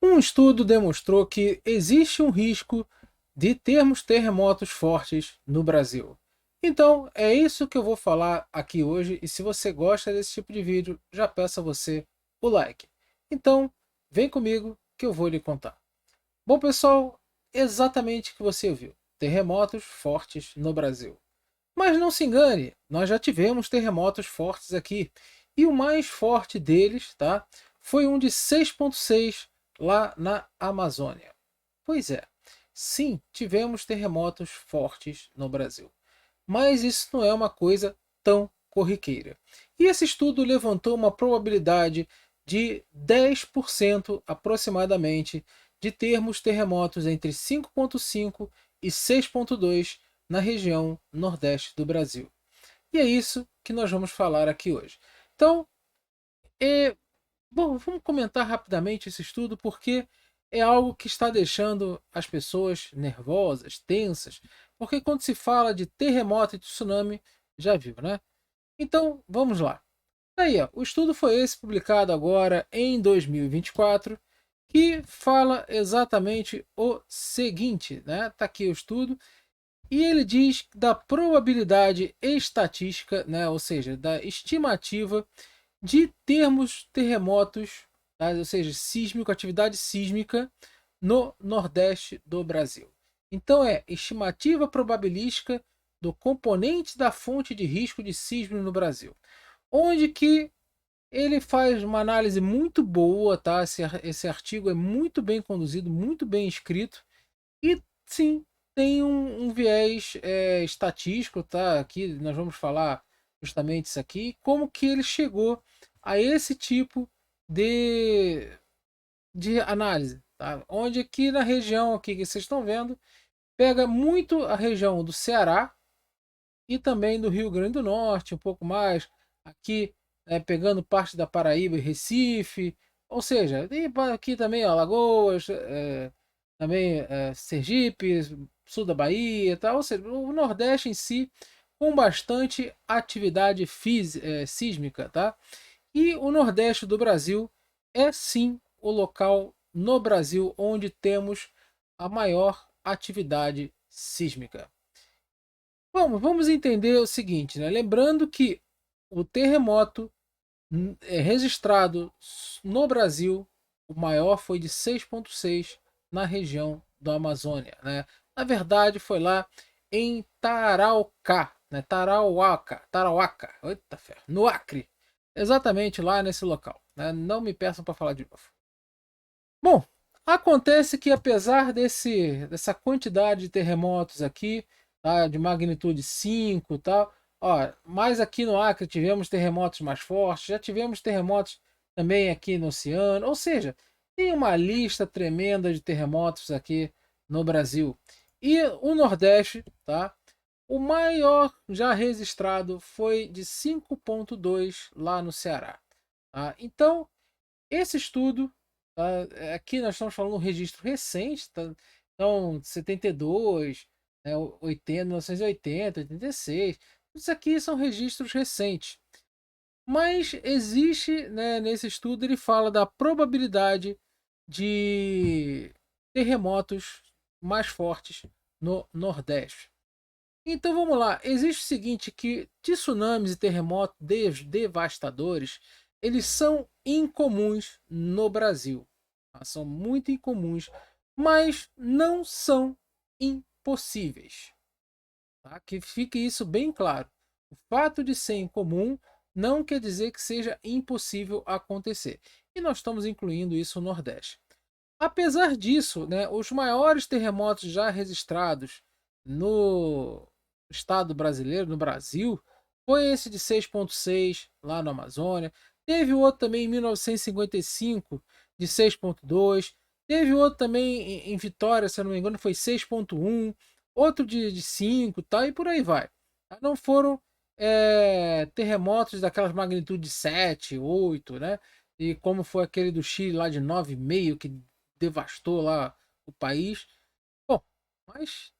Um estudo demonstrou que existe um risco de termos terremotos fortes no Brasil. Então, é isso que eu vou falar aqui hoje, e se você gosta desse tipo de vídeo, já peço a você o like. Então, vem comigo que eu vou lhe contar. Bom, pessoal, exatamente o que você ouviu: terremotos fortes no Brasil. Mas não se engane, nós já tivemos terremotos fortes aqui. E o mais forte deles, tá? Foi um de 6,6 lá na Amazônia. Pois é, sim, tivemos terremotos fortes no Brasil. Mas isso não é uma coisa tão corriqueira. E esse estudo levantou uma probabilidade de 10% aproximadamente de termos terremotos entre 5,5 e 6,2 na região nordeste do Brasil. E é isso que nós vamos falar aqui hoje. Então, bom, vamos comentar rapidamente esse estudo porque é algo que está deixando as pessoas nervosas, tensas, porque quando se fala de terremoto e tsunami, já viu, né? Então, vamos lá. Aí, ó, o estudo foi esse publicado agora em 2024, que fala exatamente o seguinte, né? Tá aqui o estudo e ele diz da probabilidade estatística, né? Ou seja, da estimativa de termos terremotos, tá? Ou seja, sísmico, atividade sísmica no Nordeste do Brasil. Então é estimativa probabilística do componente da fonte de risco de sismo no Brasil, onde que ele faz uma análise muito boa, tá? Esse artigo é muito bem conduzido, muito bem escrito e sim tem um viés estatístico, tá? Aqui nós vamos falar justamente isso aqui, como que ele chegou a esse tipo de, de análise, tá? Onde aqui na região aqui que vocês estão vendo, pega muito a região do Ceará e também do Rio Grande do Norte, um pouco mais aqui, pegando parte da Paraíba e Recife, ou seja, e aqui também ó, Alagoas, também Sergipe, sul da Bahia, e tal, ou seja, o Nordeste em si com bastante atividade sísmica, tá? E o Nordeste do Brasil é sim o local no Brasil onde temos a maior atividade sísmica. Vamos entender o seguinte, né? Lembrando que o terremoto registrado no Brasil, o maior foi de 6,6 na região da Amazônia, né? Na verdade, foi lá em Tarauacá, né? Tarauacá, eita ferro, no Acre, exatamente lá nesse local, né? Não me peçam para falar de novo. Bom, acontece que apesar dessa quantidade de terremotos aqui, tá, de magnitude 5 e tal, ó, mas aqui no Acre tivemos terremotos mais fortes, já tivemos terremotos também aqui no Oceano, ou seja, tem uma lista tremenda de terremotos aqui no Brasil. E o Nordeste, tá? O maior já registrado foi de 5,2 lá no Ceará. Tá? Então, esse estudo, tá, aqui nós estamos falando de um registro recente, tá? Então 72, né, 80, 1980, 86, isso aqui são registros recentes. Mas existe, né, nesse estudo, ele fala da probabilidade de terremotos mais fortes no Nordeste. Então vamos lá, existe o seguinte, que tsunamis e terremotos devastadores, eles são incomuns no Brasil, tá? São muito incomuns, mas não são impossíveis, tá? Que fique isso bem claro. O fato de ser incomum não quer dizer que seja impossível acontecer. E nós estamos incluindo isso no Nordeste. Apesar disso, né, os maiores terremotos já registrados no estado brasileiro, no Brasil, foi esse de 6,6 lá na Amazônia. Teve outro também em 1955 de 6,2. Teve outro também em Vitória, se eu não me engano, foi 6,1. Outro de 5, tá? E por aí vai. Não foram terremotos daquelas magnitudes 7, 8, né? E como foi aquele do Chile lá de 9,5 que devastou lá o país. Bom, mas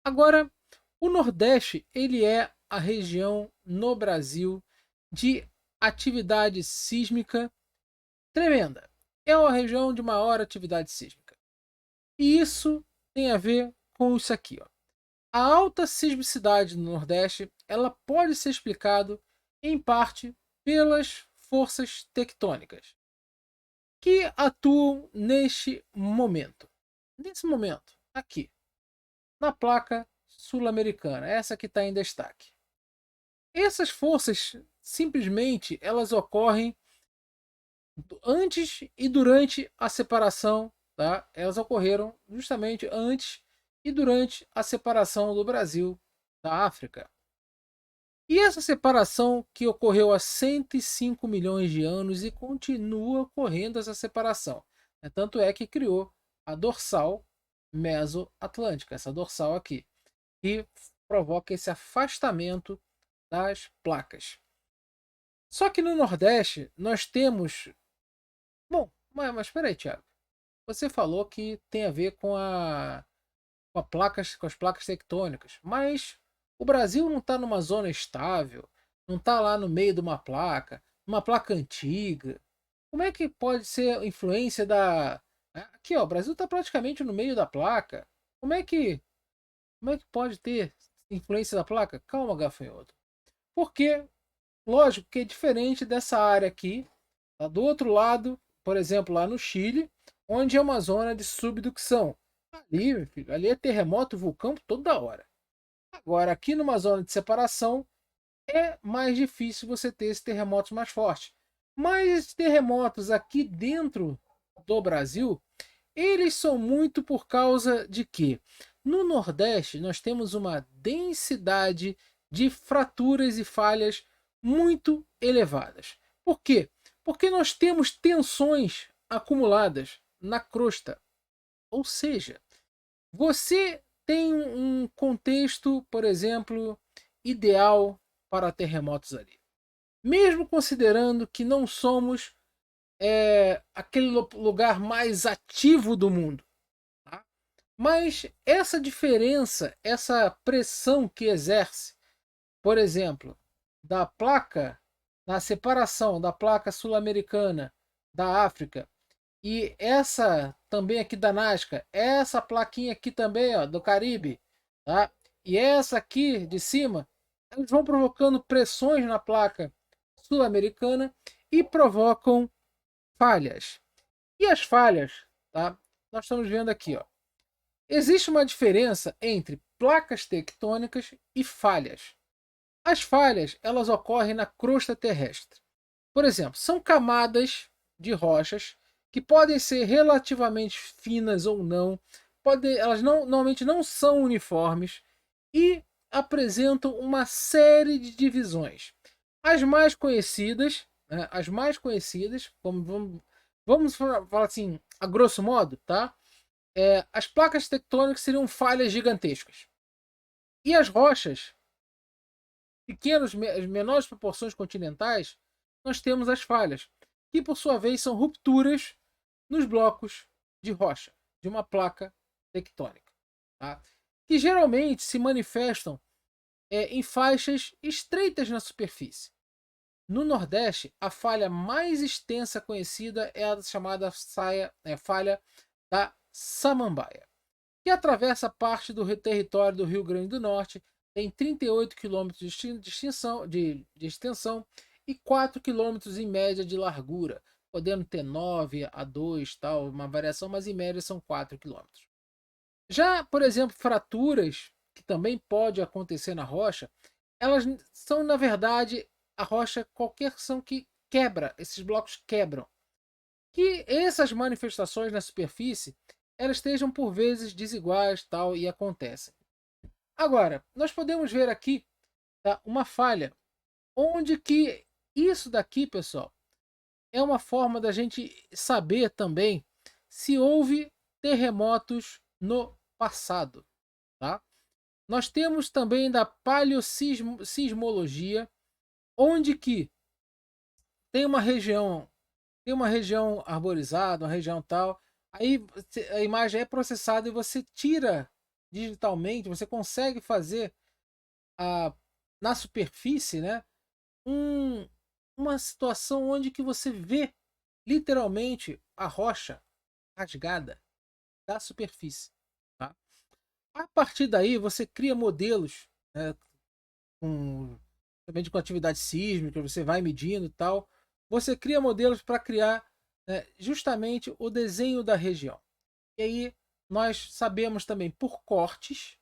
agora o Nordeste, ele é a região no Brasil de atividade sísmica tremenda. é a região de maior atividade sísmica. E isso tem a ver com isso aqui, ó. A alta sismicidade no Nordeste, ela pode ser explicado em parte pelas forças tectônicas que atuam neste momento. Nesse momento, aqui, na placa sul-americana, essa que está em destaque. Essas forças, simplesmente, elas ocorrem antes e durante a separação, tá? Elas ocorreram justamente antes e durante a separação do Brasil da África. E essa separação que ocorreu há 105 milhões de anos e continua ocorrendo essa separação. Tanto é que criou a dorsal mesoatlântica, essa dorsal aqui, que provoca esse afastamento das placas. Só que no Nordeste nós temos. Bom, mas espera aí, Thiago. Você falou que tem a ver com as placas tectônicas, mas o Brasil não está numa zona estável, não está lá no meio de uma placa antiga. Como é que pode ser a influência da. Aqui, ó, o Brasil está praticamente no meio da placa. Como é que pode ter influência da placa? Calma, gafanhoto. Porque, lógico que é diferente dessa área aqui, tá do outro lado, por exemplo, lá no Chile, onde é uma zona de subducção. Ali, meu filho, ali é terremoto, vulcão toda hora. Agora, aqui numa zona de separação, é mais difícil você ter esses terremotos mais fortes. Mas esses terremotos aqui dentro do Brasil, eles são muito por causa de que no Nordeste nós temos uma densidade de fraturas e falhas muito elevadas. Por quê? Porque nós temos tensões acumuladas na crosta. Ou seja, você tem um contexto, por exemplo, ideal para terremotos ali. Mesmo considerando que não somos aquele lugar mais ativo do mundo. Tá? Mas essa diferença, essa pressão que exerce, por exemplo, da placa, na separação da placa sul-americana da África e essa também aqui da Nazca, essa plaquinha aqui também, ó, do Caribe, tá? E essa aqui de cima, eles vão provocando pressões na placa sul-americana e provocam falhas. E as falhas, tá? Nós estamos vendo aqui, ó. Existe uma diferença entre placas tectônicas e falhas. As falhas, elas ocorrem na crosta terrestre. Por exemplo, são camadas de rochas que podem ser relativamente finas ou não, elas normalmente não são uniformes e apresentam uma série de divisões. As mais conhecidas, né, vamos falar assim, a grosso modo, tá? As placas tectônicas seriam falhas gigantescas. E as rochas, pequenas, as menores proporções continentais, nós temos as falhas, que por sua vez são rupturas nos blocos de rocha de uma placa tectônica, tá? Que geralmente se manifestam em faixas estreitas na superfície. No Nordeste, a falha mais extensa conhecida é a chamada falha da Samambaia, que atravessa parte do território do Rio Grande do Norte, tem 38 quilômetros de extensão e 4 quilômetros em média de largura, podendo ter 9 a 2, tal, uma variação, mas em média são 4 quilômetros. Já, por exemplo, fraturas, que também pode acontecer na rocha, elas são, na verdade, a rocha, qualquer ação que quebra, esses blocos quebram. Que essas manifestações na superfície, elas estejam por vezes desiguais, tal, e acontecem. Agora, nós podemos ver aqui, tá, uma falha, onde que isso daqui, pessoal, é uma forma da gente saber também se houve terremotos no passado, tá? Nós temos também da paleosismologia, onde que tem uma região arborizada, uma região tal, aí a imagem é processada e você tira digitalmente, você consegue fazer na superfície, né, uma situação onde que você vê literalmente a rocha rasgada da superfície. Tá? A partir daí, você cria modelos, né, também com atividade sísmica, você vai medindo e tal. Você cria modelos para criar, né, justamente o desenho da região. E aí nós sabemos também por cortes,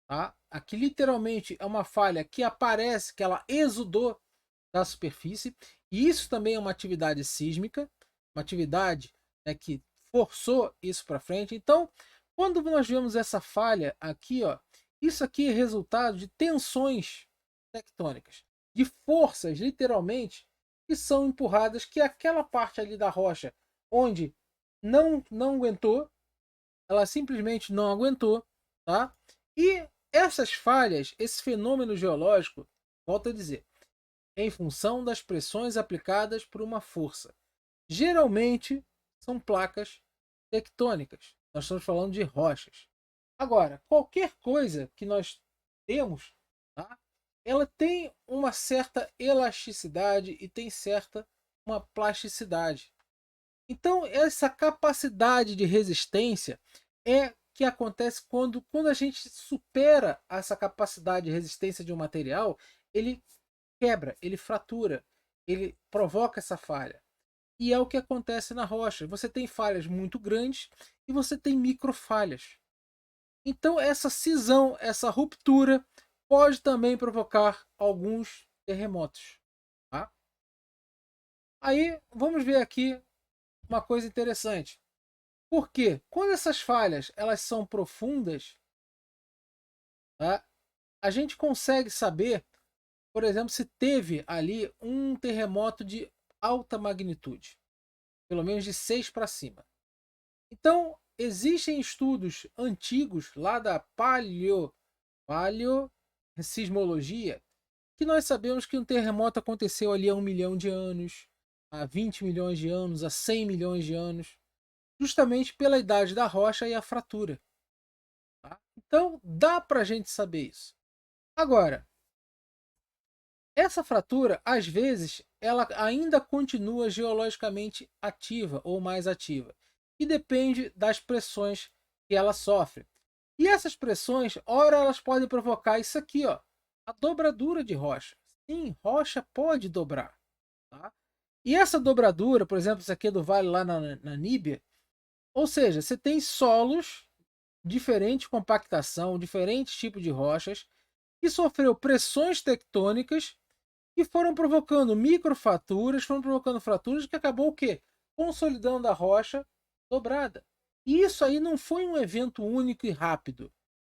tá? Aqui literalmente é uma falha que aparece, que ela exudou da superfície, e isso também é uma atividade sísmica, uma atividade, né, que forçou isso para frente. Então, quando nós vemos essa falha aqui, ó, isso aqui é resultado de tensões tectônicas, de forças, literalmente, que são empurradas, que aquela parte ali da rocha onde não aguentou, ela simplesmente não aguentou, tá? E essas falhas, esse fenômeno geológico, volto a dizer, em função das pressões aplicadas por uma força. Geralmente são placas tectônicas. Nós estamos falando de rochas. Agora, qualquer coisa que nós temos, tá? Ela tem uma certa elasticidade e tem certa uma plasticidade. Então, essa capacidade de resistência é que acontece quando a gente supera essa capacidade de resistência de um material, ele quebra, ele fratura, ele provoca essa falha. E é o que acontece na rocha. Você tem falhas muito grandes e você tem microfalhas. Então, essa cisão, essa ruptura, pode também provocar alguns terremotos. Tá? Aí, vamos ver aqui uma coisa interessante. Porque quando essas falhas elas são profundas, tá? A gente consegue saber, por exemplo, se teve ali um terremoto de alta magnitude, pelo menos de 6 para cima. Então, existem estudos antigos lá da paleosismologia que nós sabemos que um terremoto aconteceu ali há 1 milhão de anos, há 20 milhões de anos, há 100 milhões de anos, justamente pela idade da rocha e a fratura. Tá? Então, dá para a gente saber isso. Agora, essa fratura, às vezes, ela ainda continua geologicamente ativa ou mais ativa, e depende das pressões que ela sofre. E essas pressões, ora elas podem provocar isso aqui, ó, a dobradura de rocha. Sim, rocha pode dobrar. Tá? E essa dobradura, por exemplo, isso aqui é do vale lá na Namíbia, ou seja, você tem solos, diferente compactação, diferentes tipos de rochas, que sofreu pressões tectônicas que foram provocando microfraturas, foram provocando fraturas que acabou o quê? Consolidando a rocha dobrada. E isso aí não foi um evento único e rápido.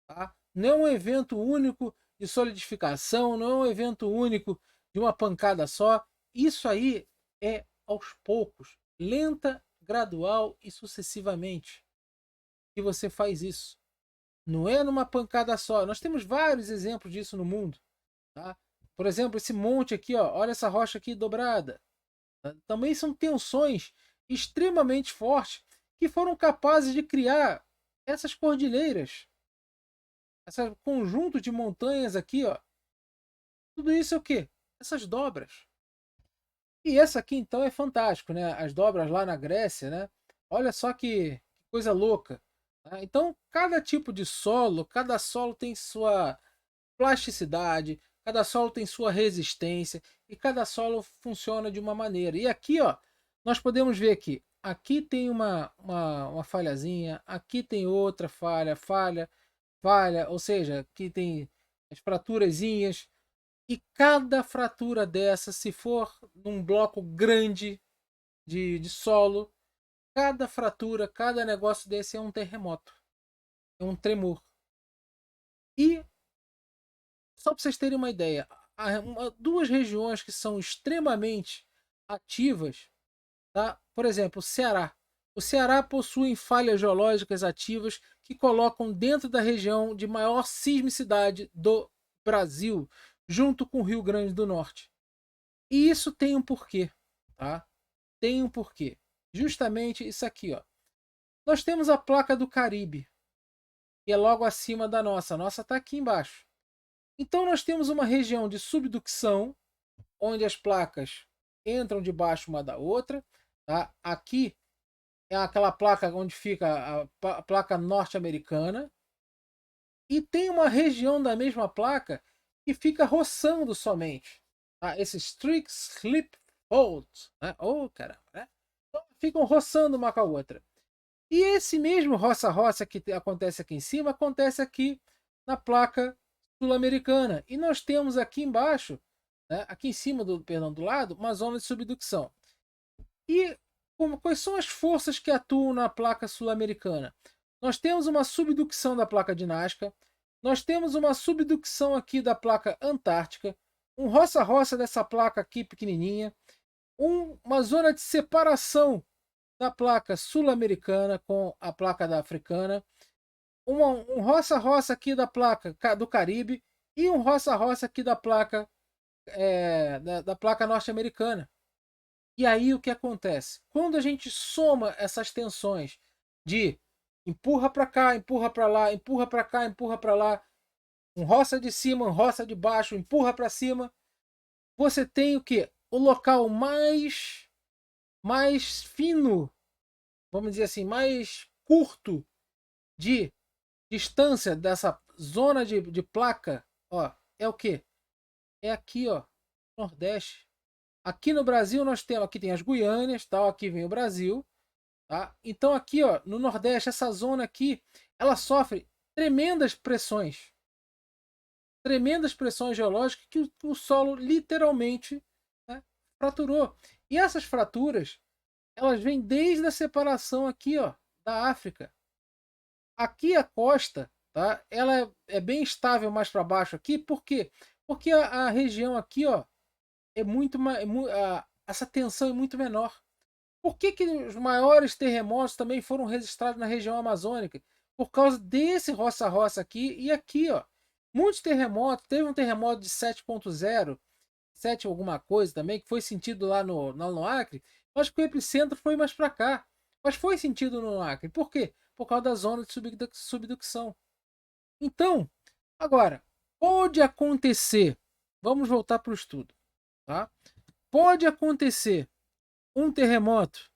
Tá? Não é um evento único de solidificação, não é um evento único de uma pancada só. Isso aí é aos poucos, lenta, gradual e sucessivamente que você faz isso. Não é numa pancada só. Nós temos vários exemplos disso no mundo. Tá? Por exemplo, esse monte aqui, ó, olha essa rocha aqui dobrada. Tá? Também são tensões extremamente fortes que foram capazes de criar essas cordilheiras, esse conjunto de montanhas aqui, ó. Tudo isso é o quê? Essas dobras. E essa aqui então é fantástico, né? As dobras lá na Grécia, né? Olha só que coisa louca. Tá? Então, cada tipo de solo, cada solo tem sua plasticidade, cada solo tem sua resistência e cada solo funciona de uma maneira. E aqui, ó, nós podemos ver que aqui tem uma falhazinha, aqui tem outra falha, falha, ou seja, aqui tem as fraturazinhas. E cada fratura dessa, se for num bloco grande de solo, cada fratura, cada negócio desse é um terremoto, é um tremor. E só para vocês terem uma ideia, há duas regiões que são extremamente ativas, tá? Por exemplo, o Ceará. O Ceará possui falhas geológicas ativas que colocam dentro da região de maior sismicidade do Brasil, junto com o Rio Grande do Norte. E isso tem um porquê, tá? Tem um porquê. Justamente isso aqui, ó. Nós temos a placa do Caribe, que é logo acima da nossa. A nossa está aqui embaixo. Então nós temos uma região de subducção, onde as placas entram debaixo uma da outra, tá? Aqui é aquela placa onde fica a placa norte-americana. E tem uma região da mesma placa que fica roçando somente. Tá? Esses Strict Slip Folds. Né? Oh, caramba, né? Então, ficam roçando uma com a outra. E esse mesmo roça-roça que acontece aqui em cima, acontece aqui na placa sul-americana. E nós temos aqui embaixo, né, aqui em cima do, perdão, do lado, uma zona de subducção. E quais são as forças que atuam na placa sul-americana? Nós temos uma subducção da placa de Nazca, nós temos uma subducção aqui da placa antártica, um roça-roça dessa placa aqui pequenininha, uma zona de separação da placa sul-americana com a placa da africana, um roça-roça aqui da placa do Caribe e um roça-roça aqui da placa da placa norte-americana. E aí o que acontece? Quando a gente soma essas tensões de empurra para cá, empurra para lá, empurra para cá, empurra para lá, um roça de cima, um roça de baixo, empurra para cima, você tem o que? O local mais fino, vamos dizer assim, mais curto de distância dessa zona de placa, ó, é o que? É aqui, ó, Nordeste. Aqui no Brasil nós temos, aqui tem as Guianas, tal, aqui vem o Brasil, tá? Então aqui, ó, no Nordeste, essa zona aqui, ela sofre tremendas pressões geológicas que o solo literalmente, né, fraturou. E essas fraturas, elas vêm desde a separação aqui, ó, da África. Aqui a costa, tá? Ela é bem estável mais para baixo aqui, por quê? Porque a região aqui, ó, é muito essa tensão é muito menor. Por que os maiores terremotos também foram registrados na região amazônica? Por causa desse roça-roça aqui e aqui, ó. Muitos terremotos, teve um terremoto de 7.0, 7 alguma coisa também, que foi sentido lá no Acre, mas que o epicentro foi mais para cá. Mas foi sentido no Acre. Por quê? Por causa da zona de subducção. Então, agora, pode acontecer, vamos voltar para o estudo, tá? Pode acontecer um terremoto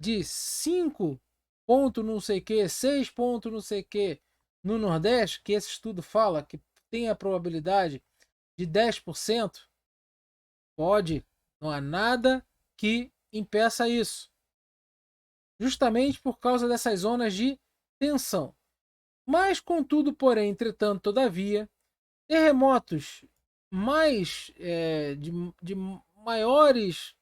de 5 ponto não sei que, 6 ponto não sei que no Nordeste, que esse estudo fala que tem a probabilidade de 10%, pode, não há nada que impeça isso. Justamente por causa dessas zonas de tensão. Mas, contudo, porém, entretanto, todavia, terremotos de maiores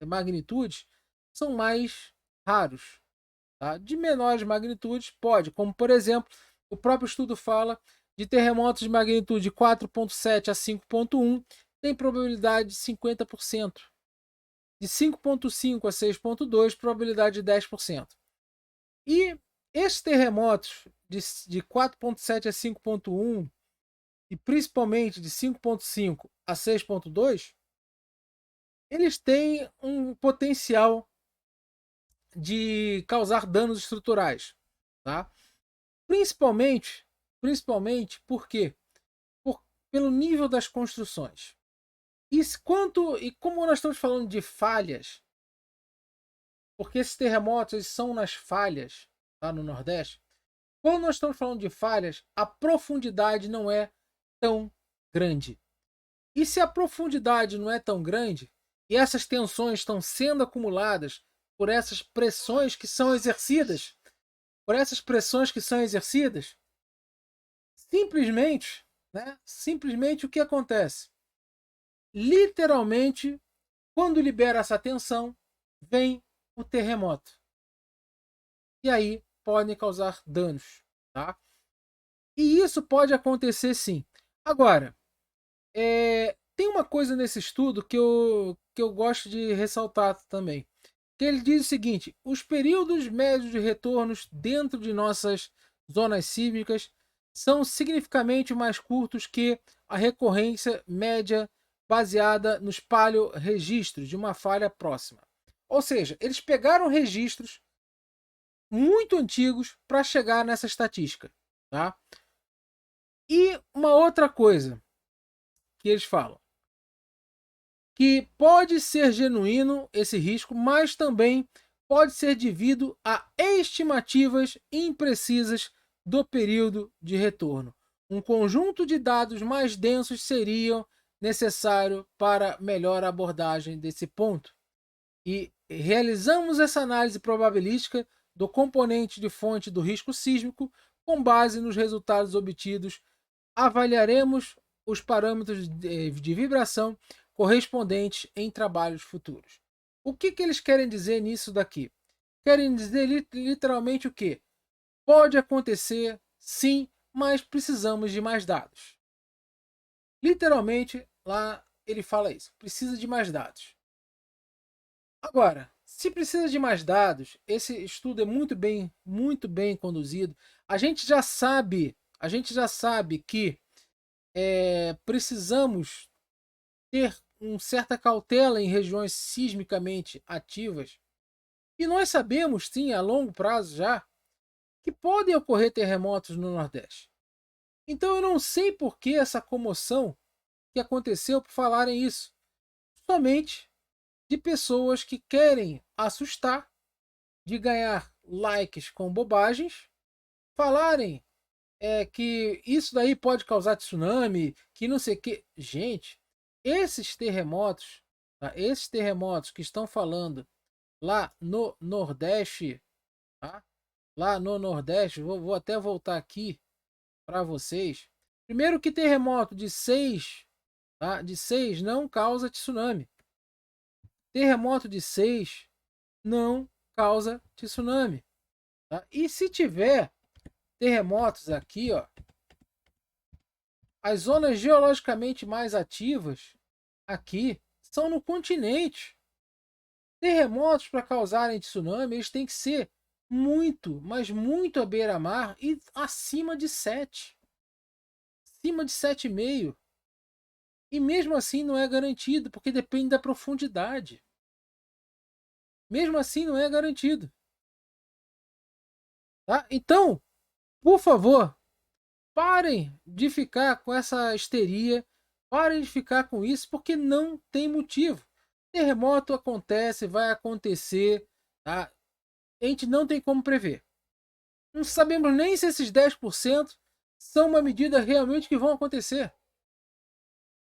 magnitudes são mais raros. Tá? De menores magnitudes, pode, como por exemplo, o próprio estudo fala de terremotos de magnitude 4.7 a 5.1, tem probabilidade de 50%. De 5.5 a 6.2, probabilidade de 10%. E esses terremotos de 4.7 a 5.1 e principalmente de 5.5 a 6.2, eles têm um potencial de causar danos estruturais, tá? Principalmente por quê? Pelo nível das construções. E como nós estamos falando de falhas, porque esses terremotos são nas falhas, tá, no Nordeste. Quando nós estamos falando de falhas, a profundidade não é tão grande. E se a profundidade não é tão grande, e essas tensões estão sendo acumuladas por essas pressões que são exercidas, simplesmente, né? Simplesmente o que acontece? Literalmente, quando libera essa tensão, vem o terremoto. E aí podem causar danos, tá? E isso pode acontecer sim. Agora, tem uma coisa nesse estudo que eu gosto de ressaltar também. Que ele diz o seguinte: os períodos médios de retornos dentro de nossas zonas sísmicas são significativamente mais curtos que a recorrência média baseada nos paleoregistros de uma falha próxima. Ou seja, eles pegaram registros muito antigos para chegar nessa estatística, tá? E uma outra coisa que eles falam: que pode ser genuíno esse risco, mas também pode ser devido a estimativas imprecisas do período de retorno. Um conjunto de dados mais densos seriam necessário para melhor abordagem desse ponto. E realizamos essa análise probabilística do componente de fonte do risco sísmico com base nos resultados obtidos. Avaliaremos os parâmetros de vibração correspondentes em trabalhos futuros. O que eles querem dizer nisso daqui? Querem dizer literalmente o quê? Pode acontecer, sim, mas precisamos de mais dados. Literalmente, lá ele fala isso, precisa de mais dados. Agora, se precisa de mais dados, esse estudo é muito bem conduzido. A gente já sabe que precisamos ter uma certa cautela em regiões sismicamente ativas. E nós sabemos, sim, a longo prazo já, que podem ocorrer terremotos no Nordeste. Então eu não sei por que essa comoção que aconteceu por falarem isso. Somente de pessoas que querem assustar, de ganhar likes com bobagens, falarem que isso daí pode causar tsunami, que não sei o que. Gente, esses terremotos, tá? Esses terremotos que estão falando lá no Nordeste, tá? Lá no Nordeste, vou até voltar aqui para vocês. Primeiro que terremoto de 6, tá? De 6 não causa tsunami. Terremoto de 6 não causa tsunami. Tá? E se tiver terremotos aqui, ó, as zonas geologicamente mais ativas aqui são no continente. Terremotos para causarem tsunami, eles têm que ser muito, mas muito à beira-mar e acima de 7. Acima de 7,5. E mesmo assim não é garantido, porque depende da profundidade. Mesmo assim não é garantido. Tá? Então, por favor, parem de ficar com essa histeria, parem de ficar com isso, porque não tem motivo. Terremoto acontece, vai acontecer, tá? A gente não tem como prever. Não sabemos nem se esses 10% são uma medida realmente que vão acontecer.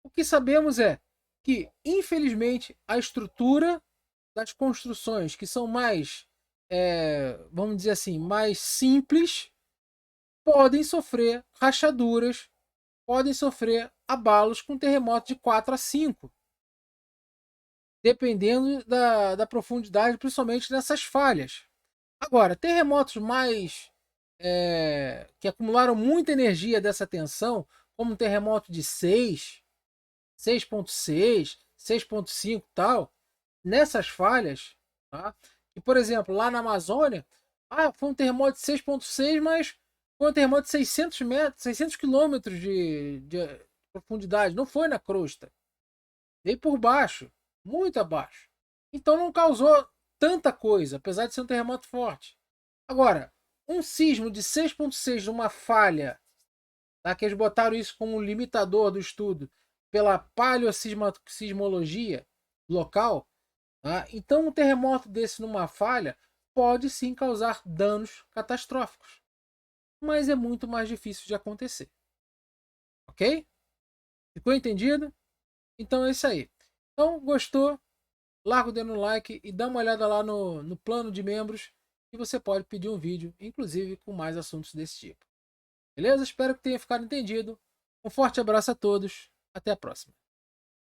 O que sabemos é que, infelizmente, a estrutura das construções que são mais, vamos dizer assim, mais simples, podem sofrer rachaduras, podem sofrer abalos com terremoto de 4 a 5, dependendo da profundidade, principalmente nessas falhas. Agora, terremotos mais que acumularam muita energia dessa tensão, como um terremoto de 6, 6,6, 6,5 tal, nessas falhas, tá? E, por exemplo, lá na Amazônia, foi um terremoto de 6,6, mas foi um terremoto de 600 metros, 600 quilômetros de profundidade, não foi na crosta, veio por baixo, muito abaixo. Então não causou tanta coisa, apesar de ser um terremoto forte. Agora, um sismo de 6,6 numa falha, tá? Que eles botaram isso como limitador do estudo pela paleosismologia local, tá? Então um terremoto desse numa falha pode sim causar danos catastróficos, mas é muito mais difícil de acontecer. Ok? Ficou entendido? Então é isso aí. Então, gostou? Larga o dedo no like e dá uma olhada lá no plano de membros e você pode pedir um vídeo, inclusive com mais assuntos desse tipo. Beleza? Espero que tenha ficado entendido. Um forte abraço a todos. Até a próxima.